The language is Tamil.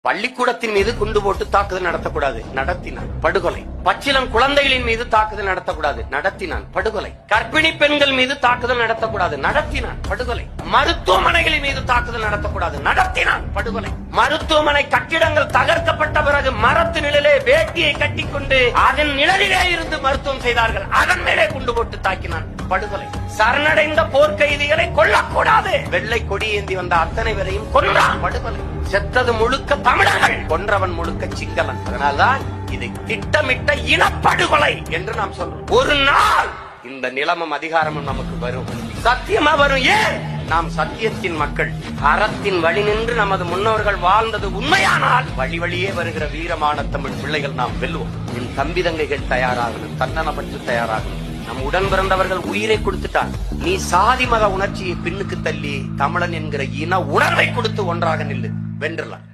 பள்ளிக்கூடத்தின் மீது குண்டு போட்டு தாக்குதல் நடத்தக்கூடாது, நடத்தினான், படுகொலை. பச்சிளம் குழந்தைகளின் மீது தாக்குதல் நடத்தக்கூடாது, நடத்தினான், படுகொலை. கர்ப்பிணி பெண்கள் மீது தாக்குதல் நடத்தக்கூடாது, நடத்தினான், படுகொலை. மருத்துவமனைகளின் மீது தாக்குதல் நடத்தக்கூடாது, நடத்தினான், படுகொலை. மருத்துவமனை கட்டிடங்கள் தகர்க்கப்பட்ட பிறகு மரத்து நிழலே வேட்டியை கட்டிக்கொண்டு அதன் நிழலிலே இருந்து மருத்துவம் செய்தார்கள், அதன் மேலே குண்டு போட்டு தாக்கினான், படுகொலை. சரணடைந்த போர்க்கைதிகளை கொல்லக்கூடாது, வெள்ளை கொடி ஏந்தி வந்த அத்தனை பேரையும் கொன்றான், படுகொலை. செத்தது முழுக்க தமிழர்கள், கொன்றவன் முழுக்க சிங்களன். அதனால்தான் இதை திட்டமிட்ட இனப்படுகொலை என்று நாம் சொல்றோம். ஒரு நாள் இந்த நிலமும் அதிகாரமும் நமக்கு வரும், சத்தியமா வரும். ஏன்? நாம் சத்தியத்தின் மக்கள், அறத்தின் வழி நின்று நமது முன்னோர்கள் வாழ்ந்தது உண்மையானால் வழி வழியே வருகிற வீரமான தமிழ் பிள்ளைகள் நாம் வெல்வோம். என் தம்பி தங்கைகள் தயாராகணும், தன்னலமற்று தயாராகணும். நம் உடன் பிறந்தவர்கள் உயிரை கொடுத்துட்டான், நீ சாதி மத உணர்ச்சியை பின்னுக்கு தள்ளி தமிழன் என்கிற இன உணர்வை கொடுத்து ஒன்றாக நில்லு, வென்றலாம்.